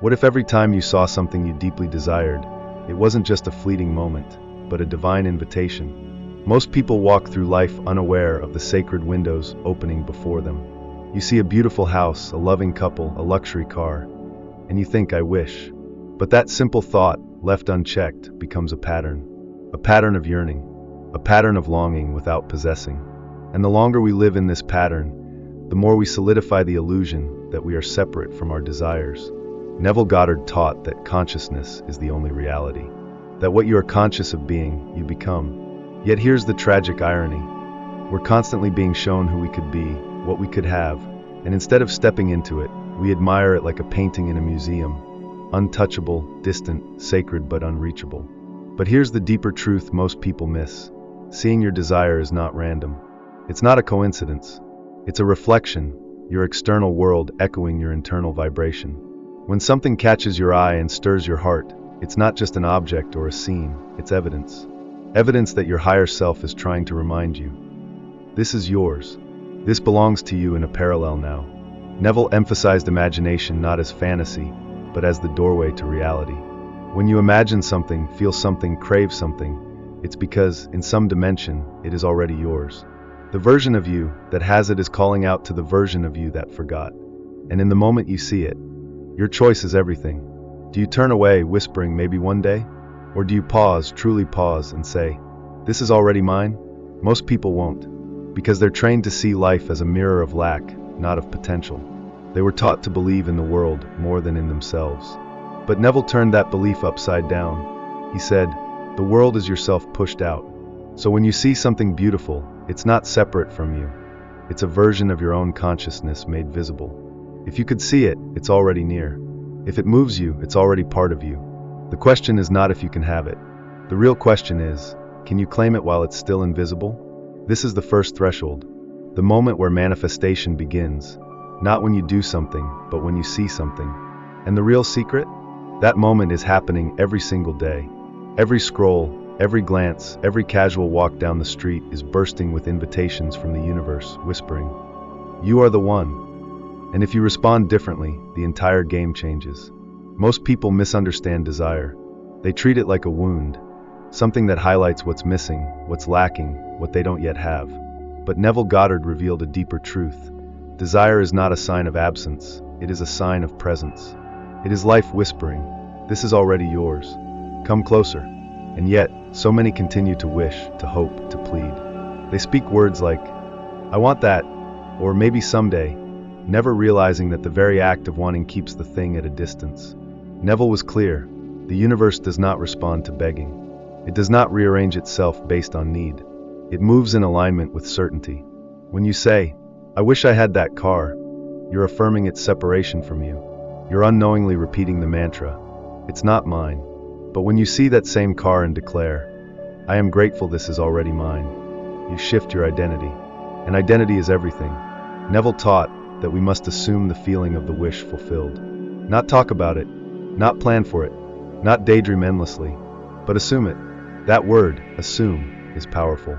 What if every time you saw something you deeply desired, it wasn't just a fleeting moment, but a divine invitation? Most people walk through life unaware of the sacred windows opening before them. You see a beautiful house, a loving couple, a luxury car, and you think, I wish. But that simple thought, left unchecked, becomes a pattern of yearning, a pattern of longing without possessing. And the longer we live in this pattern, the more we solidify the illusion that we are separate from our desires. Neville Goddard taught that consciousness is the only reality, that what you are conscious of being, you become. Yet here's the tragic irony. We're constantly being shown who we could be, what we could have, and instead of stepping into it, we admire it like a painting in a museum, untouchable, distant, sacred but unreachable. But here's the deeper truth most people miss. Seeing your desire is not random. It's not a coincidence. It's a reflection, your external world echoing your internal vibration. When something catches your eye and stirs your heart, it's not just an object or a scene, it's evidence. Evidence that your higher self is trying to remind you. This is yours. This belongs to you in a parallel now. Neville emphasized imagination not as fantasy, but as the doorway to reality. When you imagine something, feel something, crave something, it's because, in some dimension, it is already yours. The version of you that has it is calling out to the version of you that forgot. And in the moment you see it, your choice is everything. Do you turn away, whispering maybe one day? Or do you pause, truly pause, and say, this is already mine? Most people won't, because they're trained to see life as a mirror of lack, not of potential. They were taught to believe in the world more than in themselves. But Neville turned that belief upside down. He said, the world is yourself pushed out. So when you see something beautiful, it's not separate from you. It's a version of your own consciousness made visible. If you could see it, it's already near. If it moves you, it's already part of you. The question is not if you can have it. The real question is, can you claim it while it's still invisible? This is the first threshold, the moment where manifestation begins, not when you do something, but when you see something. And the real secret? That moment is happening every single day. Every scroll, every glance, every casual walk down the street is bursting with invitations from the universe, whispering, you are the one. And if you respond differently, the entire game changes. Most people misunderstand desire. They treat it like a wound, something that highlights what's missing, what's lacking, what they don't yet have. But Neville Goddard revealed a deeper truth. Desire is not a sign of absence, it is a sign of presence. It is life whispering, this is already yours. Come closer. And yet, so many continue to wish, to hope, to plead. They speak words like, I want that, or maybe someday, never realizing that the very act of wanting keeps the thing at a distance. Neville was clear. The universe does not respond to begging. It does not rearrange itself based on need. It moves in alignment with certainty. When you say, I wish I had that car, you're affirming its separation from you. You're unknowingly repeating the mantra, it's not mine. But when you see that same car and declare, I am grateful this is already mine, you shift your identity. And identity is everything. Neville taught that we must assume the feeling of the wish fulfilled. Not talk about it, not plan for it, not daydream endlessly, but assume it. That word, assume, is powerful.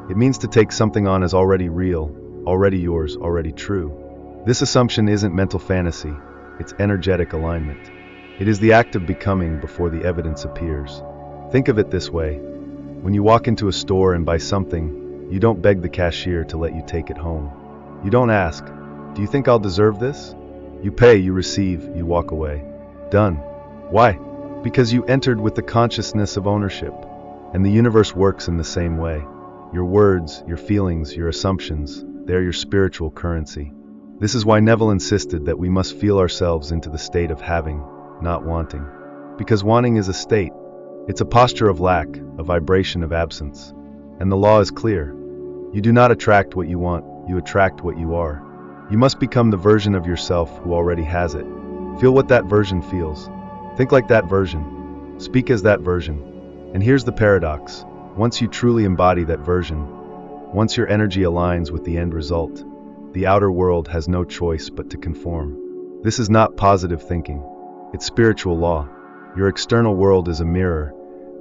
It means to take something on as already real, already yours, already true. This assumption isn't mental fantasy, it's energetic alignment. It is the act of becoming before the evidence appears. Think of it this way. When you walk into a store and buy something, you don't beg the cashier to let you take it home. You don't ask, do you think I'll deserve this? You pay, you receive, you walk away. Done. Why? Because you entered with the consciousness of ownership. And the universe works in the same way. Your words, your feelings, your assumptions, they're your spiritual currency. This is why Neville insisted that we must feel ourselves into the state of having, not wanting. Because wanting is a state. It's a posture of lack, a vibration of absence. And the law is clear. You do not attract what you want, you attract what you are. You must become the version of yourself who already has it. Feel what that version feels. Think like that version. Speak as that version. And here's the paradox. Once you truly embody that version, once your energy aligns with the end result, the outer world has no choice but to conform. This is not positive thinking. It's spiritual law. Your external world is a mirror,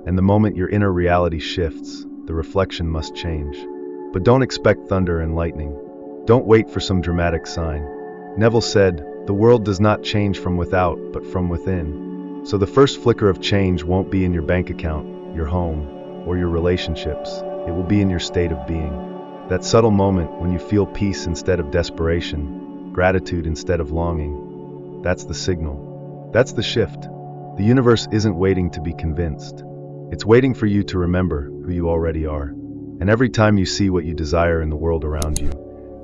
and the moment your inner reality shifts, the reflection must change. But don't expect thunder and lightning. Don't wait for some dramatic sign. Neville said, The world does not change from without, but from within. So the first flicker of change won't be in your bank account, your home, or your relationships. It will be in your state of being. That subtle moment when you feel peace instead of desperation, gratitude instead of longing. That's the signal. That's the shift. The universe isn't waiting to be convinced. It's waiting for you to remember who you already are. And every time you see what you desire in the world around you,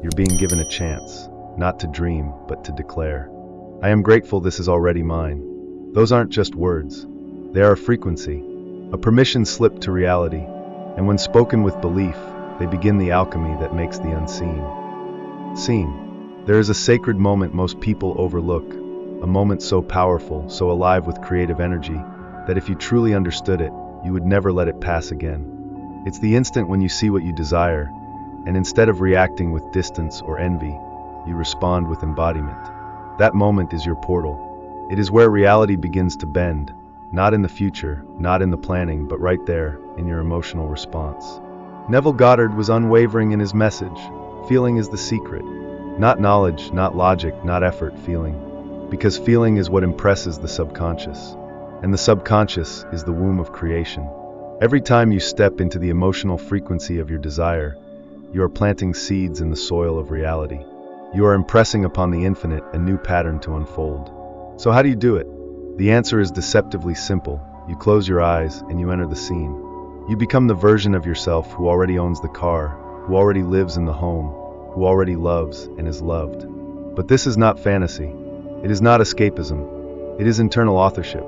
you're being given a chance, not to dream, but to declare. I am grateful this is already mine. Those aren't just words. They are a frequency, a permission slip to reality. And when spoken with belief, they begin the alchemy that makes the unseen seen. There is a sacred moment most people overlook, a moment so powerful, so alive with creative energy, that if you truly understood it, you would never let it pass again. It's the instant when you see what you desire, and instead of reacting with distance or envy, you respond with embodiment. That moment is your portal. It is where reality begins to bend, not in the future, not in the planning, but right there, in your emotional response. Neville Goddard was unwavering in his message. Feeling is the secret. Not knowledge, not logic, not effort, feeling. Because feeling is what impresses the subconscious. And the subconscious is the womb of creation. Every time you step into the emotional frequency of your desire, you are planting seeds in the soil of reality. You are impressing upon the infinite a new pattern to unfold. So how do you do it? The answer is deceptively simple. You close your eyes and you enter the scene. You become the version of yourself who already owns the car, who already lives in the home, who already loves and is loved. But this is not fantasy. It is not escapism. It is internal authorship.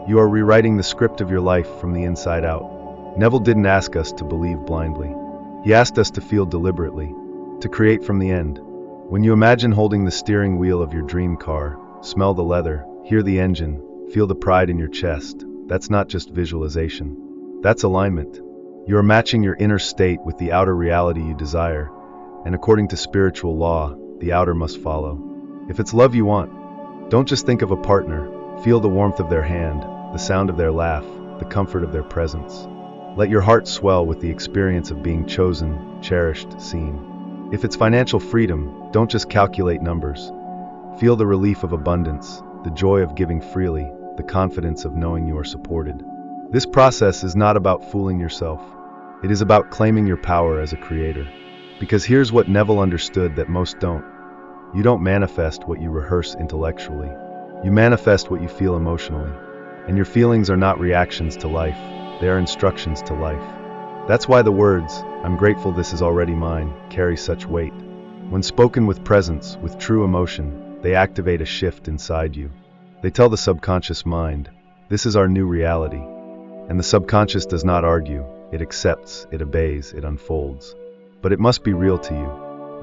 You are rewriting the script of your life from the inside out. Neville didn't ask us to believe blindly. He asked us to feel deliberately, to create from the end. When you imagine holding the steering wheel of your dream car, smell the leather, hear the engine, feel the pride in your chest, that's not just visualization. That's alignment. You are matching your inner state with the outer reality you desire, and according to spiritual law, the outer must follow. If it's love you want, don't just think of a partner. Feel the warmth of their hand, the sound of their laugh, the comfort of their presence. Let your heart swell with the experience of being chosen, cherished, seen. If it's financial freedom, don't just calculate numbers. Feel the relief of abundance, the joy of giving freely, the confidence of knowing you are supported. This process is not about fooling yourself. It is about claiming your power as a creator. Because here's what Neville understood that most don't. You don't manifest what you rehearse intellectually. You manifest what you feel emotionally. And your feelings are not reactions to life, they are instructions to life. That's why the words, "I'm grateful this is already mine," carry such weight. When spoken with presence, with true emotion, they activate a shift inside you. They tell the subconscious mind, this is our new reality. And the subconscious does not argue, it accepts, it obeys, it unfolds. But it must be real to you.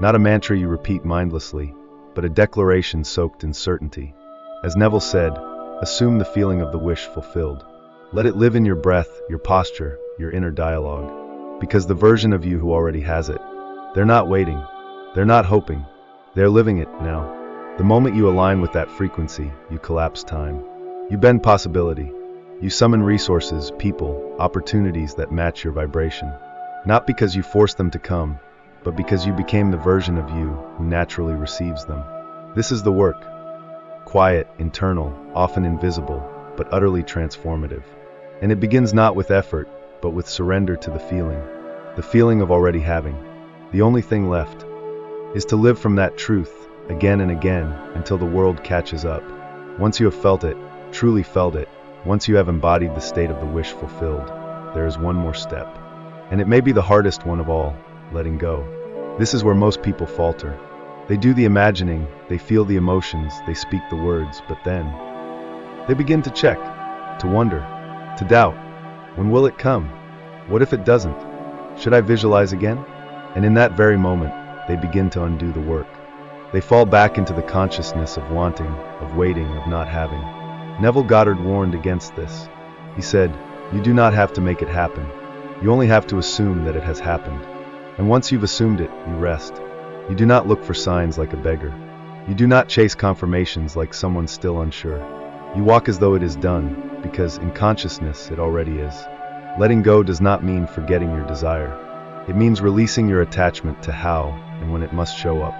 Not a mantra you repeat mindlessly, but a declaration soaked in certainty. As Neville said, assume the feeling of the wish fulfilled. Let it live in your breath, your posture, your inner dialogue. Because the version of you who already has it, they're not waiting, they're not hoping, they're living it now. The moment you align with that frequency, you collapse time. You bend possibility. You summon resources, people, opportunities that match your vibration. Not because you forced them to come, but because you became the version of you who naturally receives them. This is the work. Quiet, internal, often invisible, but utterly transformative. And it begins not with effort, but with surrender to the feeling of already having. The only thing left is to live from that truth, again and again, until the world catches up. Once you have felt it, truly felt it, once you have embodied the state of the wish fulfilled, there is one more step. And it may be the hardest one of all, letting go. This is where most people falter. They do the imagining, they feel the emotions, they speak the words, but then they begin to check, to wonder, to doubt. When will it come? What if it doesn't? Should I visualize again? And in that very moment, they begin to undo the work. They fall back into the consciousness of wanting, of waiting, of not having. Neville Goddard warned against this. He said, you do not have to make it happen. You only have to assume that it has happened. And once you've assumed it, you rest. You do not look for signs like a beggar. You do not chase confirmations like someone still unsure. You walk as though it is done, because in consciousness it already is. Letting go does not mean forgetting your desire. It means releasing your attachment to how and when it must show up.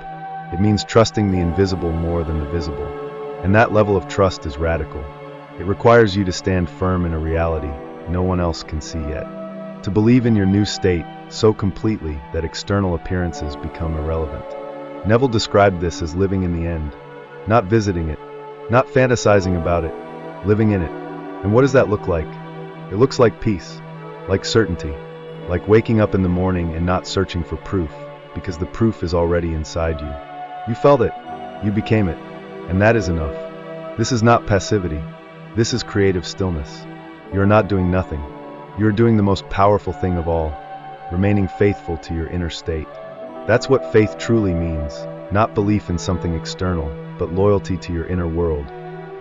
It means trusting the invisible more than the visible. And that level of trust is radical. It requires you to stand firm in a reality no one else can see yet. To believe in your new state so completely that external appearances become irrelevant. Neville described this as living in the end, not visiting it, not fantasizing about it, living in it. And what does that look like? It looks like peace, like certainty, like waking up in the morning and not searching for proof, because the proof is already inside you. You felt it, you became it, and that is enough. This is not passivity. This is creative stillness. You are not doing nothing. You are doing the most powerful thing of all, remaining faithful to your inner state. That's what faith truly means, not belief in something external, but loyalty to your inner world,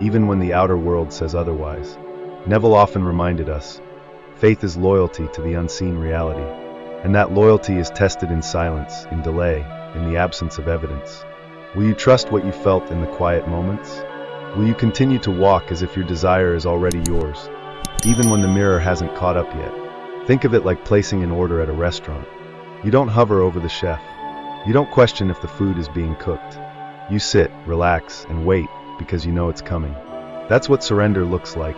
even when the outer world says otherwise. Neville often reminded us, faith is loyalty to the unseen reality, and that loyalty is tested in silence, in delay, in the absence of evidence. Will you trust what you felt in the quiet moments? Will you continue to walk as if your desire is already yours, even when the mirror hasn't caught up yet? Think of it like placing an order at a restaurant. You don't hover over the chef. You don't question if the food is being cooked. You sit, relax, and wait because you know it's coming. That's what surrender looks like.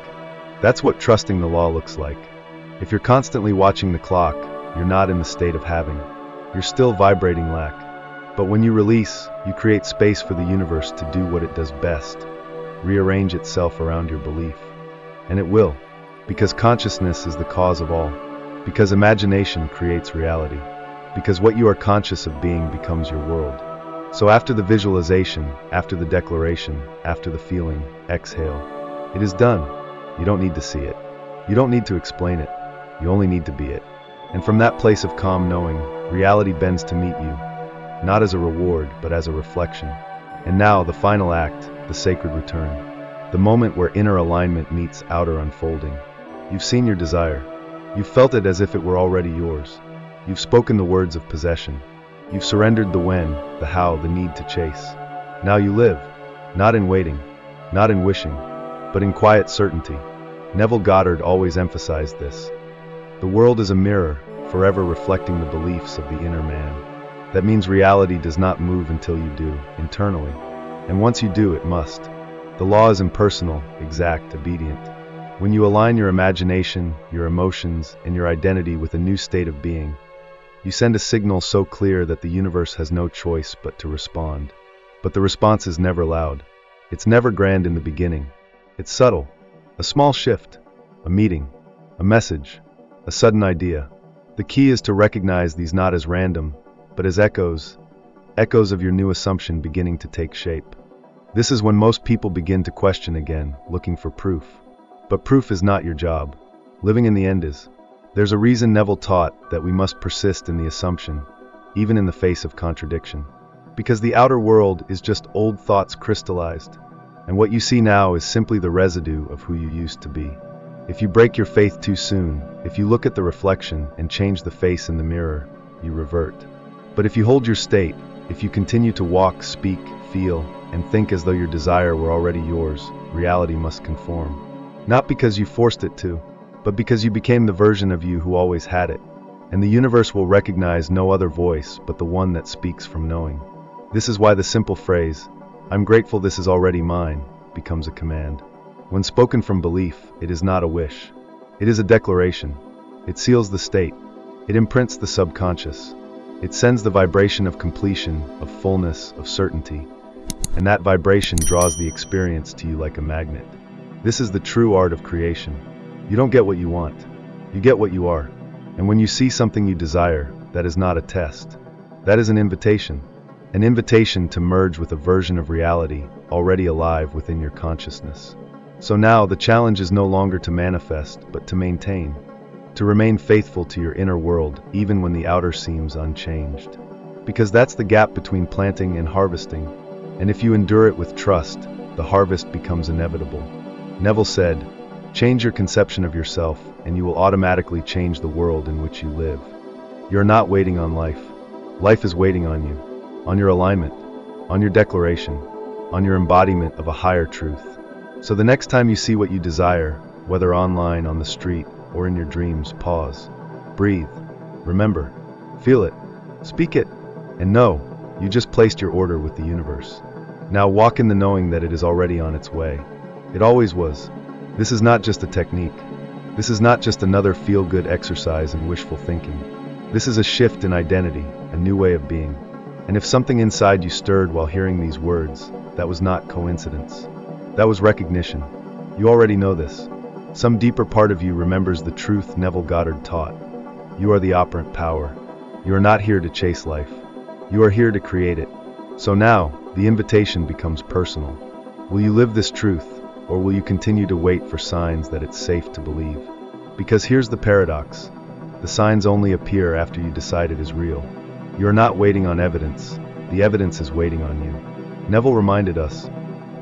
That's what trusting the law looks like. If you're constantly watching the clock, you're not in the state of having. You're still vibrating lack. But when you release, you create space for the universe to do what it does best, rearrange itself around your belief. And it will, because consciousness is the cause of all, because imagination creates reality, because what you are conscious of being becomes your world. So after the visualization, after the declaration, after the feeling, exhale. It is done. You don't need to see it. You don't need to explain it. You only need to be it. And from that place of calm knowing, reality bends to meet you, not as a reward, but as a reflection. And now, the final act, the sacred return. The moment where inner alignment meets outer unfolding. You've seen your desire. You've felt it as if it were already yours. You've spoken the words of possession. You've surrendered the when, the how, the need to chase. Now you live, not in waiting, not in wishing, but in quiet certainty. Neville Goddard always emphasized this. The world is a mirror, forever reflecting the beliefs of the inner man. That means reality does not move until you do, internally. And once you do, it must. The law is impersonal, exact, obedient. When you align your imagination, your emotions, and your identity with a new state of being, you send a signal so clear that the universe has no choice but to respond. But the response is never loud. It's never grand in the beginning. It's subtle. A small shift, a meeting, a message, a sudden idea. The key is to recognize these not as random, but as echoes of your new assumption beginning to take shape. This is when most people begin to question again, looking for proof. But proof is not your job. Living in the end is. There's a reason Neville taught that we must persist in the assumption, even in the face of contradiction. Because the outer world is just old thoughts crystallized, and what you see now is simply the residue of who you used to be. If you break your faith too soon, if you look at the reflection and change the face in the mirror, you revert. But if you hold your state, if you continue to walk, speak, feel, and think as though your desire were already yours, reality must conform. Not because you forced it to, but because you became the version of you who always had it. And the universe will recognize no other voice but the one that speaks from knowing. This is why the simple phrase, "I'm grateful this is already mine," becomes a command. When spoken from belief, it is not a wish. It is a declaration. It seals the state. It imprints the subconscious. It sends the vibration of completion, of fullness, of certainty. And that vibration draws the experience to you like a magnet. This is the true art of creation. You don't get what you want. You get what you are. And when you see something you desire, that is not a test. That is an invitation. An invitation to merge with a version of reality already alive within your consciousness. So now the challenge is no longer to manifest, but to maintain. To remain faithful to your inner world, even when the outer seems unchanged. Because that's the gap between planting and harvesting. And if you endure it with trust, the harvest becomes inevitable. Neville said, "Change your conception of yourself, and you will automatically change the world in which you live." You're not waiting on life. Life is waiting on you, on your alignment, on your declaration, on your embodiment of a higher truth. So the next time you see what you desire, whether online, on the street, or in your dreams, pause, breathe, remember, feel it, speak it, and know You just placed your order with the universe. Now walk in the knowing that it is already on its way. It always was. This is not just a technique. This is not just another feel-good exercise in wishful thinking. This is a shift in identity, a new way of being. And if something inside you stirred while hearing these words, that was not coincidence. That was recognition. You already know this. Some deeper part of you remembers the truth Neville Goddard taught. You are the operant power. You are not here to chase life. You are here to create it. So now, the invitation becomes personal. Will you live this truth, or will you continue to wait for signs that it's safe to believe? Because here's the paradox. The signs only appear after you decide it is real. You are not waiting on evidence. The evidence is waiting on you. Neville reminded us,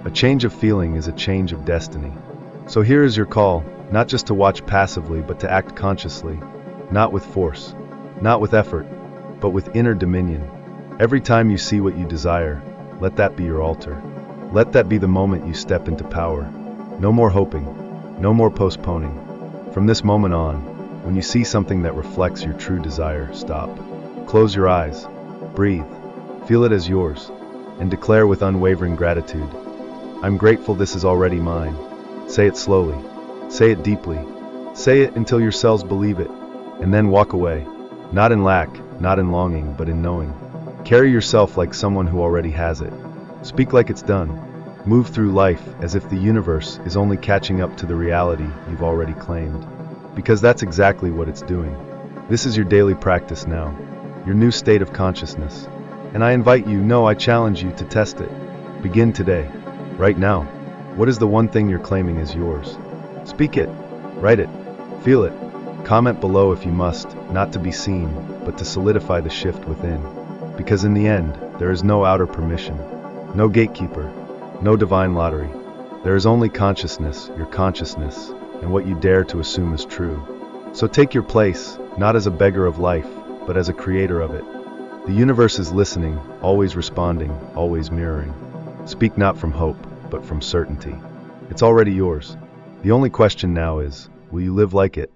a change of feeling is a change of destiny. So here is your call, not just to watch passively, but to act consciously, not with force, not with effort, but with inner dominion. Every time you see what you desire, let that be your altar. Let that be the moment you step into power. No more hoping, no more postponing. From this moment on, when you see something that reflects your true desire, stop. Close your eyes, breathe, feel it as yours, and declare with unwavering gratitude, I'm grateful this is already mine. Say it slowly, say it deeply, say it until your cells believe it, and then walk away, not in lack, not in longing, but in knowing. Carry yourself like someone who already has it. Speak like it's done. Move through life as if the universe is only catching up to the reality you've already claimed. Because that's exactly what it's doing. This is your daily practice now, your new state of consciousness. And I invite you, no, I challenge you to test it. Begin today, right now. What is the one thing you're claiming is yours? Speak it, write it, feel it. Comment below if you must, not to be seen, but to solidify the shift within. Because in the end, there is no outer permission, no gatekeeper, no divine lottery. There is only consciousness, your consciousness, and what you dare to assume is true. So take your place, not as a beggar of life, but as a creator of it. The universe is listening, always responding, always mirroring. Speak not from hope, but from certainty. It's already yours. The only question now is, will you live like it?